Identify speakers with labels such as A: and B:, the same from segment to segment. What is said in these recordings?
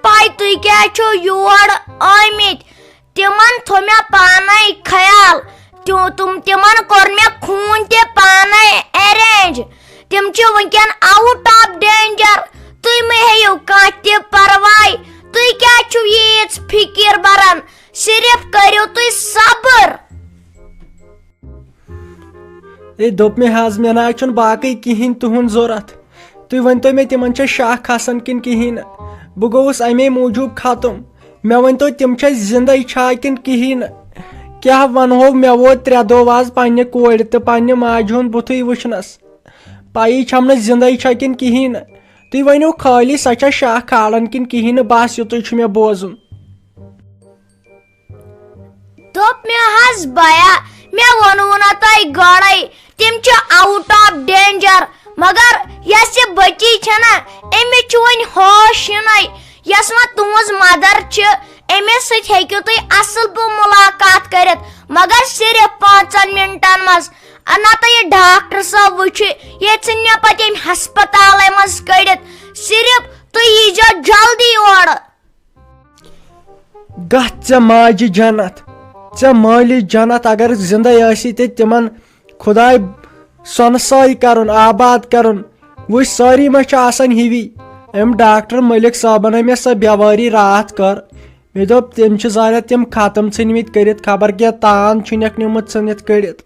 A: पाई तुई क्या छो योर आमित तिमन थो मे पाने ख्याल तिमन कोर मे खून ते पाने अरेंज तिम छ वंकन आउट ऑफ डेंजर तुई मे हेयो काते परवाय तुई क्या छु ये फिकिर बरन सिर्फ करियो तुई सब्र
B: ए दोप में हाज मे ना छन बाकी किहिन तुहुन जरूरत तुई वनतो मे तिमन छ शाख खसन किन किहिन बु गोस अमे मूजूब खत्म मे वनतो तिम छ जिंदा छा किन किहिन क्या वनहो मे वो 3 दो आज पन्ने कोड़ तो पन्ने माज हुन बुथुई वुचनस पाई छम न जिंदा छा किन किहिन तुई वनो खाली सचा शाख खालन किन किहिन बास युतुई छ मे बोजुन
A: दोप मे हाज बया मे वनु ना तय गड़ाई तिम छ आउट ऑफ डेंजर मगर यस बची छ ना एमे छ वन होश नय यस मा तुज मदर छ एमे सत हेक्यो तुई असल पो मुलाकात करत मगर सिर्फ 5 मिनटन मस ना तो ये डॉक्टर साहब वुच ये छन्या पते अस्पताल मस कड़ित सिर्फ तु यीजा जल्दी और
B: गच माज जन्नत च माली जन्नत अगर जिंदा आसी ते तिमन खुदाय सनसाई करन आबाद करन वो सारी मच आसन हिवी एम डॉक्टर मलिक साहबन मे स बेवारी रात कर मे दोप तिम छ जारे तिम खत्म छनमित करित खबर के तान छनक निमत सनित कड़ित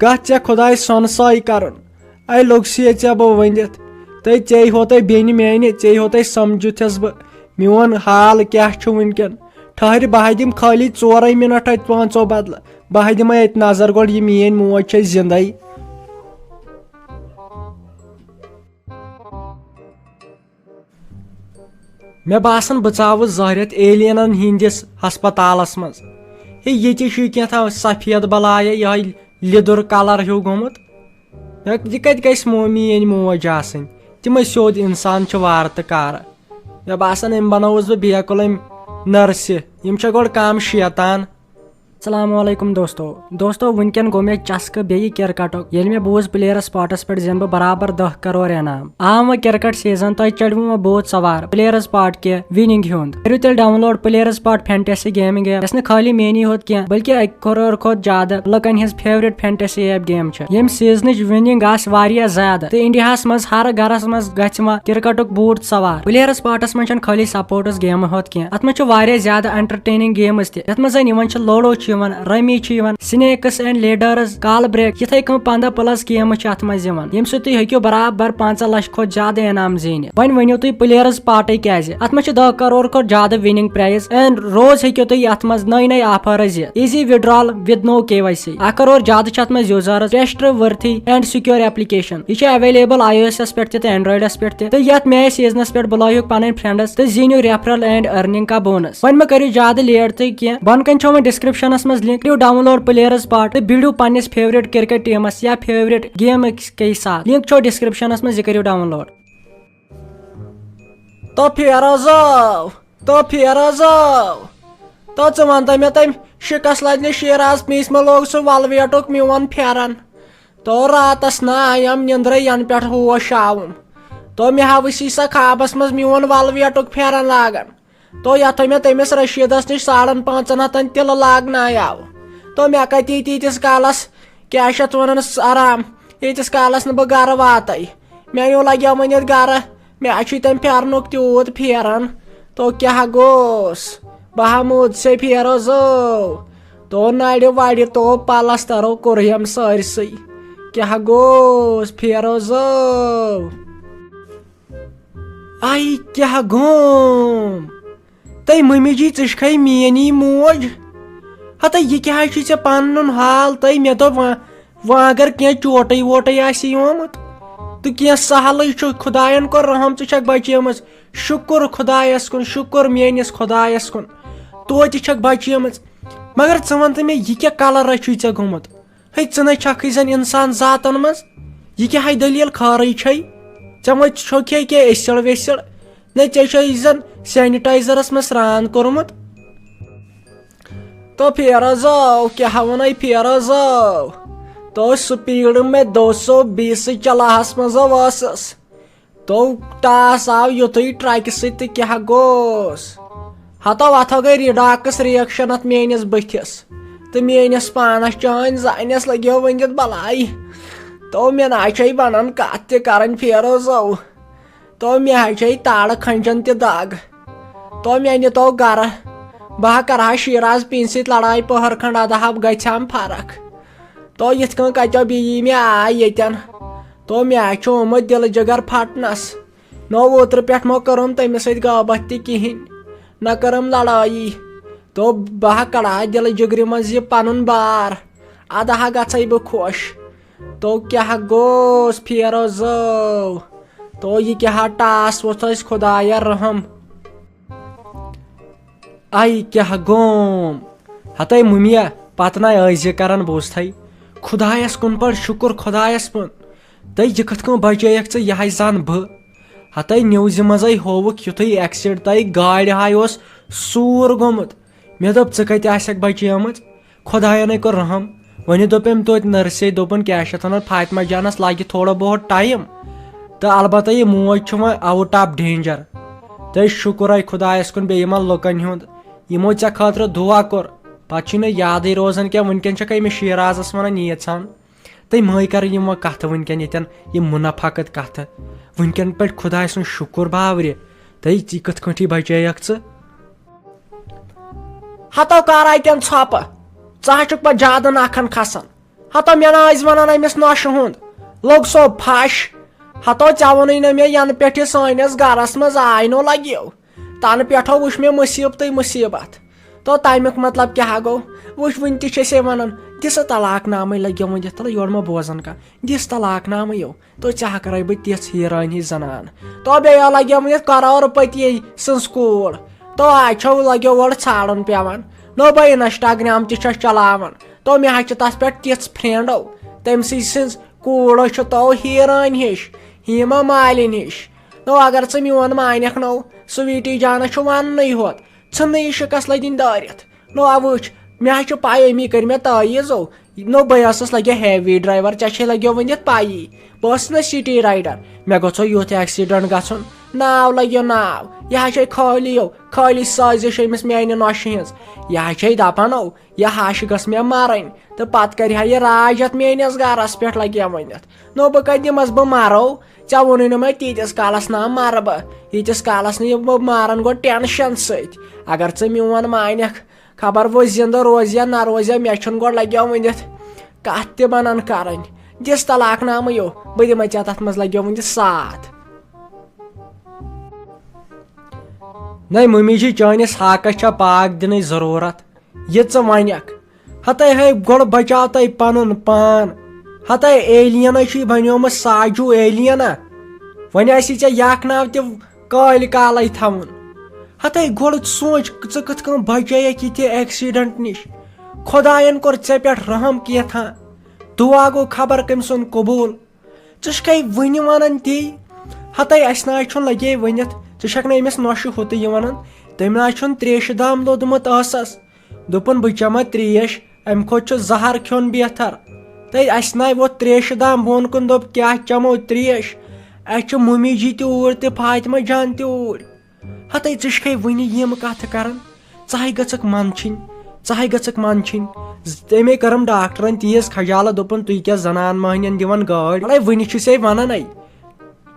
B: गच खुदाय सनसाई करन आई लोग सी बो वनित तै चे होते बेनि मेनि चे होते समझुथस ब मियोन हाल क्या छु वनकन ठहर बह दिम खाली 4 मिनट 5 बदल बह दिम अत नजर गोड ये मेन मोज छ जिंदई मे बासन बचाव जहरत एलियनन हिंदिस हस्पतालस मज ये क्या सफेद बलाय यह लिदुर कलर हूँ गोमुत यह कत गस मेन मोज आसन तिम सोद इंसान वार तो कार मे बासन अम बनोस बह बेकुल नर्स यम गोड काम शैतान। अस्सलामुअलैकुम दोस्तों वनकन गो मे चस्क बे क्रिकेटुक ये मे बूज प्लेयर्स स्पॉटस पे जिन बराबर 10 करोड़ इनाम आम वो क्रिकेट सीजन तह चढ़ मे बहुत सवार प्लेयर्स स्पॉट के विनिंग हुंद करू तेल download Playerspot fantasy gaming app यस खाली मेनी होत क्या बल्कि 1 करोड़ खोत ज्यादा लुकन हिज फेवरेट फैंटेसी ऐप गेम यम सीजन विनिंग ज्यादा तो इंडिया मज हर घरस मज गमा क्रिकेटुक बूट सवार प्लेयर्स स्पॉटस मज खाली सपोर्ट्स गेम होत क्या अत मज ज्यादा एंटरटेनिंग गेम्स तथ ludo rummy snakes and ladders call break इथे 15+ गेम अत यम सो बराबर 5 लाख खोत ज्यादा इनाम जीन वन वनो तुम प्लेयर्स पार्ट क्या अत 10 करोड़ खोत ज्यादा विनिंग प्राइज एंड रोज हेक्यो तुम अत नई offers easy withdrawal with no KYC 1 crore ज्यादा अत users trustworthy and secure application यह अवेलेबल iOS पे एंड्रॉइडस पे तो ये मैच सीजनस पे बुलायो पन फ्रेंड्स तो जीनो रेफरल एंड अर्निंग का बोनस वन मे करो ज्यादा लेट तो क्या बन कन डिस्क्रिप्शन लिंक डाउनलोड प्लेयर्सपॉट तो बिड़ो पन्निस फेवरेट क्रिकेट टीमस या फेवरेट गेम के साथ लिंक छो डिस्क्रिप्शन में करो डाउनलोड तो वन मे तम शिकस लदने शेराज पीस मे लोग सह वलवेटुक मोन फेरन तो रातस नायम निंद्र यन पे होश आवन तो मे हवसी सा खाबस मज मोन वलवेटुक फेरन लागन तो यथ मे तमिस रशीदस नश 550 तिल लागन आव तो मे कती तीतिस कालस क्या वन आराम यीतिस कालस न गर वात मे लगे वनित गर मे तम फेरनुक तूत फेरन तो क्या गोस बह मुद से फेरो जो तो नड़ वड़ तो पलस्तरो कोरम सरसई क्या गोस फेरो जो आई क्या गोम तै मम्मी जी च मेनी मोज हत यह क्या चे पन हाल तै मे दो वह अगर क्या चोटे वोटे आमुत तो क्या सहल खुदायन को रहम च बचेम शुक्र खुदायस कुन शुक्र मेनिस खुदायस कुन तो बचेम मगर वन तो मे यह क्या कलर चे गोमुत है च जन इंसान जातन मज यह क्या दलील खारे चे छो क्या एसिड वेसिड न चन सैनिटाइजरस में स्नान कोर्मुत तो फेरा जाओ क्या वन फेरा जाओ तो स्पीड में 220 चलाहस मज तो टास आव युतुई ट्रैक सत क्या गोस हतो अथो गई रिडॉक्स रिएक्शन अत मेनिस बथिस तो मेनिस पानस चान जानस लगे वनित बलाई तो मे ना बनन कत तन फेरोजो तो मे हे ताड़ खंजन तग तो मे नीतो गर बह कर शीराज पिन सत लड़ाई पहर खंड अदहा गम फर्क तो यथ कतो बी मे आय यन तो मे ओमुत दिल जगर फटनस नो ओतर पे मो करम तमिस सत गबत तहन न करम लड़ाई तो बह कड़ा दिल जिगर मज पन बार अदहा गई बह खुश तो क्या गोस फेरोजो तो यह क्या टास वो खुदाया रहम आई क्या गोम हतई मुमिया पत ना ऐज कर बोस खुदायस कुन पर शुक्र खुदायस पुन तई यह कथ बचैक चे यह जान बह हतई न्यूज मज होवुक युथुई एक्सीडेंट तई गाड़ हाय सूर गोमुत मे दोप चे कत बचेमत खुदायन कर रहम वन दोपम तो नर्से दोपन क्या वन फातिमा जानस लगे थोड़ा बहुत टाइम तो अलबत्ता यह मोज वो आउट ऑफ डेंजर तो शुक्र खुदायस कुन बे लुकन हुंद यमो ऐ खतर दुआ कोर पे याद रोजान क्या वनकन मे शीराजस वन यीचान तो मई कर कत वनकन ये मुनाफाकत कत वनकन पे खुदा सुन शुक्र बावरे तो कथ कटी बचैक च हतो कर अतन छप च पे ज्यादा नखन खसान हतो मे ना वन अमिस नोश हुंद लोग सो फश हतो ऐ वोन न मे यन पे सानिस गरस मज आय नो लगे तन पे वुच मे मुसीबत मुसीबत तो तमुक मतलब क्या गो वुच वन ते वन दिस तलाक नाम लगे वन तल योर मा बोजन का दिस तलाक नाम यो तो ऐ कर बह तिथ हीरान ही जनान तो बे लगे वन करोड़ पति सं कूड़ तो अच्छो लगे ओर छाड़न पेवान नो बह इंस्टाग्राम चलावान तो मे तथ पे तिथ फ्रेंडो तम सज कूड़ तो हीरान हिश हीमा मालिन हिश नो अगर चे मोन मानक नो स्वीटी जान वन होत नी शिकस लदिन दारित नो वुच मे पाई अमी कर मे तायीजो नो बस लगे हैवी ड्राइवर ऐ लगे वन पाई बस न सिटी राइडर मे गो यूथ एक्सीडेंट गन नाव लगे नाव यह खाली साजिश अमिस मेन नोश हज यह दपानो यह हश गस मे मरन तो पत कर यह राज अत मेनिस गरस पे लगे वन नो बह कत दिमस बह मरो ऐ वोन न मे तीतिस कालस ना मर बह यीतिस कालस न मारन गो टेंशन सत अगर चे मोन मानक खबर वो जिंदा रोज या ना रोज मे गो लगे वन कत बनन कर दिस तलाक नाम यो बह दिम तथ मज लगे वन साथ न मम्मी जी चानिस हाकस पाक दिन जरूरत ये चे वनक हतई है गोड़ बचाव तय पन पान हतई एलियन बनोमुत साजू एलियन वन ऐ यख नाव तल काल थवन हतई गोड़ सोच च कथ बचैक ये एक्सीडेंट निश खुदायन कोर ऐ पे रहम केथा दुआ गो खबर कम सुन कबूल चे वन वन ती हतई अस ना लगे वनित क अमिस नोश हुत वन तम ना त्रेश दाम लोदमुत दोपन बह चमा त्रेश अम खोत जहर खोन बेहतर तो अस ना वो त्रेश दाम बोन कुन दोप क्या चमो त्रेश अस मम्मी जी तूर तो फातिमा जान तूर हतई चे वन यम कथ कर गक मनछिन गक मनछिन तमे करम डॉक्टरन तीज खजाल दोपन तुम क्या जनान महन दिवन गाड़ वन वन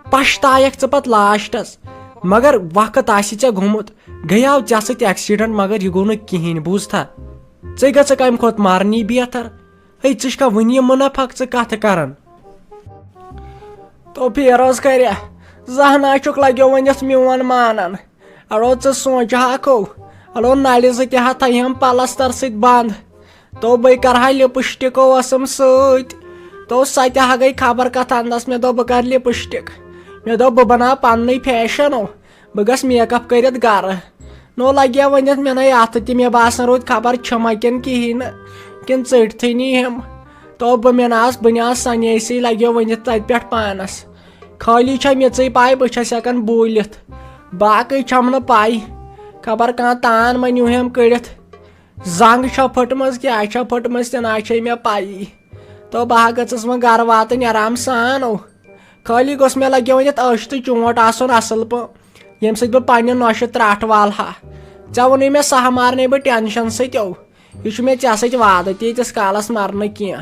B: पछतायक च पत लास्टस मगर वक्त आे गोमुत गयाव ऐ सत एक्सीडेंट मगर यह गो न कहें बूझा ऐ गक अम खोत मारनी बेहतर है चा वन मुनाफक च कथ कर तो फेरोज कर जहनाचुक लगे वन मोन मानन अड़ो च सोचो अड़ो नल जह हम पलस्तर सत बंद तो बह कर लिपस्टिको वसम सत तो सह गई खबर कथ अंदस मे दो बह कर लिपस्टिक मे दो बह बना पन्नी फैशनो बह गस मेकअप कर गर नो लगे वन मे ना अत मे बासन रोद खबर चमकन कहें किन चटथी नी हम तो बह मे ना बह सनेसी लगे वन तत पे पानस खाली मे पाई बह हेकान बोलित बाकी छम न पाई खबर कह तान मनु हम कड़ित जंग फटम क्या फटम तना मे पाई तो बह गस वो गर वातन आराम सानो खाली गोस मे लगे वन अश तो चोट आसन असल प यम सत बह पन्ने नोश त्राट वाल हा ऐ वोन मे सह मारने बह टेंशन सत्यो यह मे ऐ सत वाद तीतिस कालस मरन कह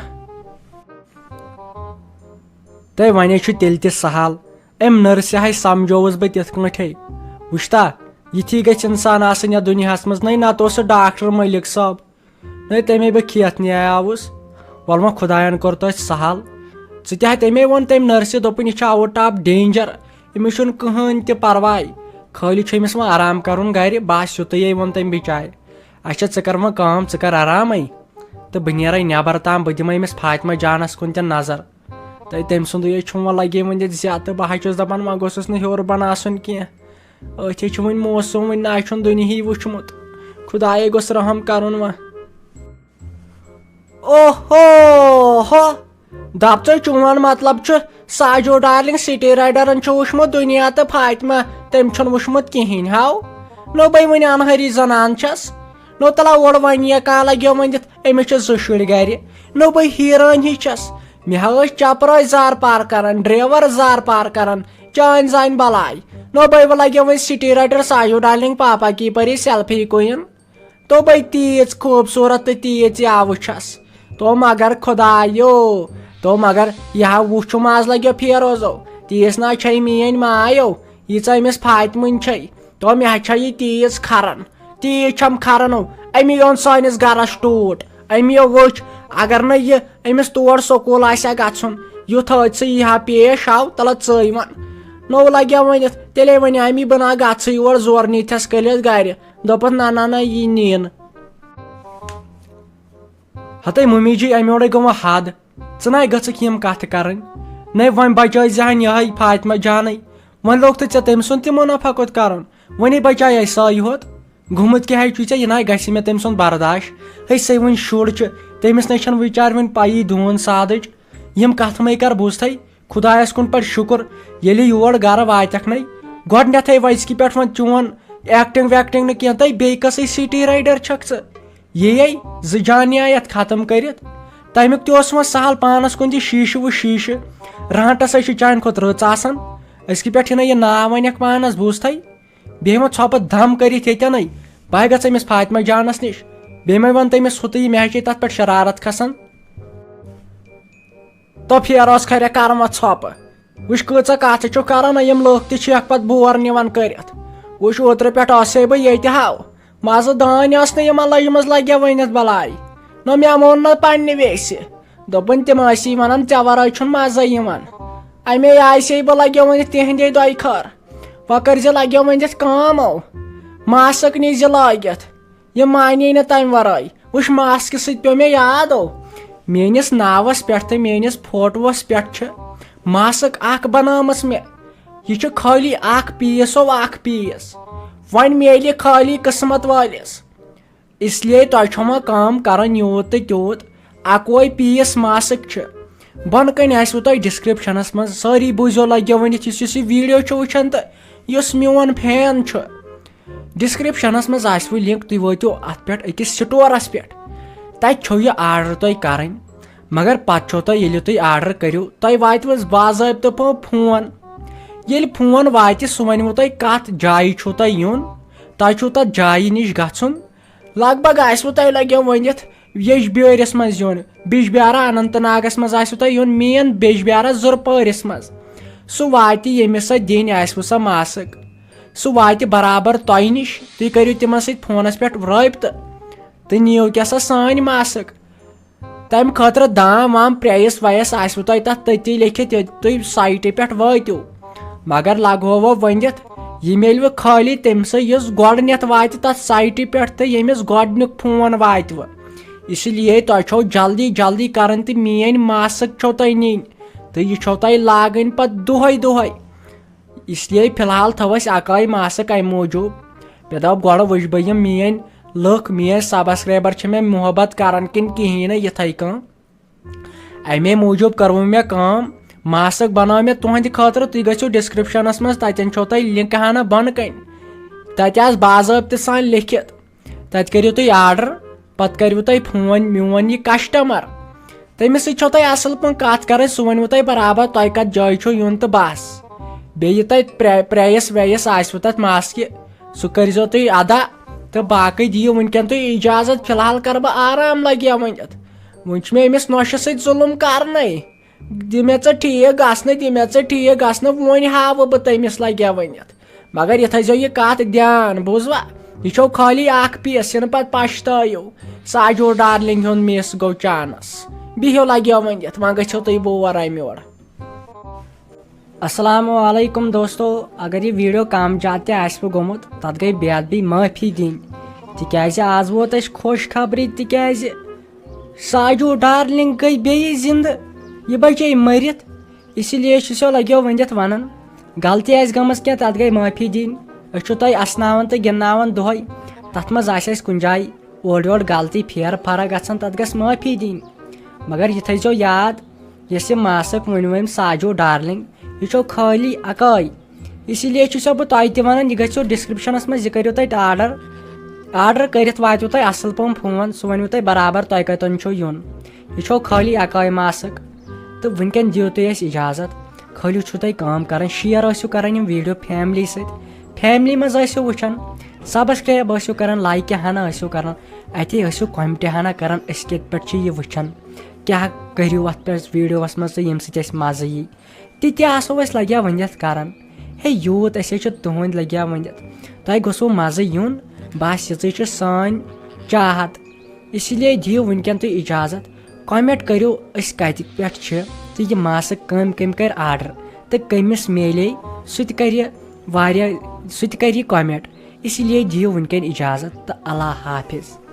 B: तो वन तेल त सहल अम नर्स हाय समझोस बह तिथ कठे वुश्ता यथी गछ इंसान आसन या दुनिया मज नहीं ना तो डॉक्टर मलिक साहब नहीं तमे बह खेत न्यायावस वल व खुदायन कोर तो सहल ऐ तमे वोन तम नर्स दोपन यह आउट ऑफ डेंजर अमिस कहन त परवाह खाली अमिस वो आराम कर गर बस युत वोन तम बिचार अच्छा ऐ कर वम ऐ कर आराम तो बह नीर नबर ताम बह दिम अमिस फातिमा जानस कुन त नजर तो तम सुंद वो लगे वन ज्यादा बह दपान वह गोस हर बन आसन कह अथ वन मौसम वन ना दुनिया वुचमुत खुदाए गोस रहम कर वह ओहो हो दप तो चोन मतलब साजो डार्लिंग सिटी राइडरन वुचमुत दुनिया तो फातिमा तम वुचमुत कहें हाउ नो बह वन अनहरी जनान छस नो तला ओर वन कह लगे वन अमिस जो शुर गर नो बह हीरान ही छस मे चपर जार पार कर ड्राइवर जार पार कर चान जान बलाई नो बह लगे वन सिटी राइडर साजो डार्लिंग पापा की परी सेल्फी कोइन तो बह तीज खूबसूरत तो तीज वुचस तो मगर खुदायो तो मगर यह वुचुम आज लगे फेरोजो तीस ना मेन मायो यीच अमिस फातिमन तो मे यह तीज खरन तीज छम खरनो अमी ओन सानिस गरस टूट अमी वुच अगर न यह अमिस तोर स्कूल आसा गछुन युथ हादसा यह पेश आव तल च वन नो लगे वन तेले वन अमी बना गछ योर जोर नीथस कलित गर दोपस ना ना ना यह नीन हते मम्मी जी अमोड़े गो हद ना गक यम कथ कर न वन बचाई जहन यह फातिमा जान वन लोग तो तम सुन त मुनाफा कोत कर वन बचाए साई होत घुमत क्या यह ना गि मे तम सुन बर्दाश्त है से वन शुर तमिस न विचार वन पाई दून साद यम कथ मे कर बूझ खुदायस कुन पे शुक्र ये योर गर वातक न गोडनेथ वजक पे वो चोन एक्टिंग वैक्टिंग न कह बे कस सिटी राइडर छक ये जानिया खत्म कर तमिक तस वो सहल पानस कुन शीश वो शीश रांटस चान खुद रच आसान पे यह नाव वनक पानस बूझ बे मे छप दम कर बह गमिस फातिमा जानस निश बे मे वन तमिस हुत मे तथ पे शरारत खसान तो फेरोस खर कर छप वुच कच कथ कर यम लोग तक पे बोर निवान कर वुच ओतर पे बह ये हाव मज दान लजम लगे वनित बलाई न मे मोन न पे वेस दोपन तम वन ऐ वर मजा अमे आसे बह लगे वन तिहदे दो खर वह कर लगे वन कमो मास्क नीज लगित यह माने न तम वर वुच मास्क सो मे यादो मेनिस नावस पे तो मेनिस फोटोस पे मास्क बनामस मे यह खाली पीसो पीस वन मेल खाली किस्मत वालिस इसलिए तुम कम कर यूत तो तूत अकोई पीस मास्क बन कन आसो तुम डिस्क्रिप्शनस मज सारी बूझो लगे वनित वीडियो वुचान तो मोन फैन डिस्क्रिप्शनस मज आसो लिंक तुम वो अत पे अकिस स्टोरस पे तत यह आर्डर तुम कर मगर पो तुम आर्डर करो तुम वात बाज़ाब्त फोन ये फोन वात सह वनवो तुम कत जाय तुम यून तुम तथ जाय निश गन लग भग आसो तुम लगे वनित यजबियरिस मज यून बिजबियारा अनंत नागस मज आसो तुम यून मेन बिजबियारा जुरपरिस मज सह वात यमिस दिन आसो सा मास्क सह वात बराबर तुम निश तुम करो तिमन सत फोनस पे रब्त तो नीव क्या सा सान मास्क तम खतर दाम वाम प्राइस वाइस आसो तुम तथ तती लिखित तुम साइट पे वातो मगर लगो वनित यह मिल खाली तमस गोडनेथ वात तथ साइट पे तो यमिस गोडनुक फोन वात इसलिए तुम जल्दी जल्दी कर मेन मास्क छो तुम नीन तो यह छो तुम लागन पे दुहै दुहै इसलिए फिलहाल थवस अकाई मास्क अम मूजूब पे दप गोड़ वुच बह मेन लुक मेन सब्सक्राइबर मे मोहब्बत कर कहें ये अमे मूजूब करव मे काम मास्क बनाव मे तुहद खतर तुम गो डिस्क्रिप्शनस मज तन छो तुम लिंक हना बन कन तत बाज़ाब्त सान लिखित तत करो तुम आर्डर पत करो तुम फोन मोन यह कस्टमर तमिस सۭتۍ چھو تۄہہِ اصل پٲٹھۍ کتھ کرٕنۍ سُہ ونوٕ تۄہہِ برابر تۄہہِ کتھ جایہِ چھو یُن تہٕ بس بیٚیہِ تۄہہِ پریس ویس آسوٕ تتھ ماسکہِ سُہ کٔرزیٚو تُہۍ ادا تہٕ باقٕے دِیِو وٕنکیٚن تُہۍ اجازت فلحال کرٕ بہٕ آرام لگیا ؤنِتھ وۄنۍ چھُ مےٚ أمِس نۄشہِ سۭتۍ ظُلُم کرنَے دِ مےٚ ژٕ ٹھیٖک گژھنہٕ دِ مےٚ ژٕ ٹھیٖک گژھنہٕ وۄنۍ ہاوٕ بہٕ تٔمِس لگیا ؤنِتھ مگر یہِ تھٲیزیٚو یہِ کتھ دھیان بوٗزوا یہِ چھو خٲلی اکھ پیٖس یِنہٕ پتہٕ پشتٲیِو ساجو ڈارلنگ ہُنٛد مِس گوٚو چانس بِہِو لگیو ؤنِتھ وۄنۍ گٔژھِو تُہۍ بور امہِ یورٕ السلام علیکم دوستو اگر یہِ ویٖڈیو کم زیادٕ تہِ آسوٕ گوٚمُت تتھ گٔے بے ادبی معٲفی دِنۍ تِکیازِ آز ووت اسہِ خۄش خبرٕے تِکیازِ ساجو ڈارلنگ گٔے بیٚیہِ زندٕ یہِ بچے مٔرِتھ اسی لیے چھُسو لگیو ؤنِتھ ونان غلطی آسہِ گٔمٕژ کینٛہہ تتھ گٔے معٲفی دِنۍ أسۍ چھُ تۄہہِ اسناوان تہٕ گِنٛدناوان دۄہے تتھ منٛز آسہِ اسہِ کُنہِ جایہِ اورٕ یورٕ غلطی پھیرٕ فرق گژھان تتھ گژھِ معٲفی دِنۍ مگر یہِ تھٲیزیٚو یاد یۄس یہِ ماسک ؤنوٕ أمۍ ساجو ڈارلنگ یہِ چھو خٲلی اکٲے اسی لیے چھُسو بہٕ تۄہہِ تہِ ونان یہِ گژھیو ڈسکرپشنس منٛز یہِ کٔرِو تُہۍ آرڈر کٔرِتھ واتوٕ تۄہہِ اصل پٲٹھۍ فون سُہ ؤنوٕ تۄہہِ برابر تۄہہِ کتٮ۪ن چھو یُن یہِ چھو خٲلی اکٲے ماسک تہٕ وٕنکیٚن دِیِو تُہۍ اسہِ اجازت خٲلی چھُو تۄہہِ کٲم کرٕنۍ شیر ٲسِو کران یِم ویٖڈیو فیملی سۭتۍ فیملی منٛز ٲسِو وٕچھان سبسکرایب ٲسِو کران لایکہِ ہنا ٲسِو کران اتے ٲسِو کومنٹہِ ہنا کران أسۍ کتہِ پٮ۪ٹھ چھِ یہِ وٕچھان کیاہ کٔرِو اتھ پٮ۪ٹھ ویٖڈیوس منٛز تہٕ ییٚمہِ سۭتۍ اسہِ مزٕ یی تہِ آسو أسۍ لگیا ؤنِتھ کران ہے یوٗت أسۍ چھِ تُہنٛدۍ لگیا ؤنِتھ تۄہہِ گوٚژھوٕ مزٕ یُن بس یِژٕے چھِ سٲنۍ چاہت اسی لیے دِیِو وٕنکیٚن تُہۍ اجازت کومنٹ کٔرِو أسۍ کتہِ پٮ۪ٹھ چھِ تہٕ یہِ ماسک کٔمۍ کرِ آرڈر تہٕ کٔمِس میلے سُہ تہِ کرِ یہِ کومنٹ اسی لیے دِیِو وٕنکیٚن اجازت تہٕ اللہ حافظ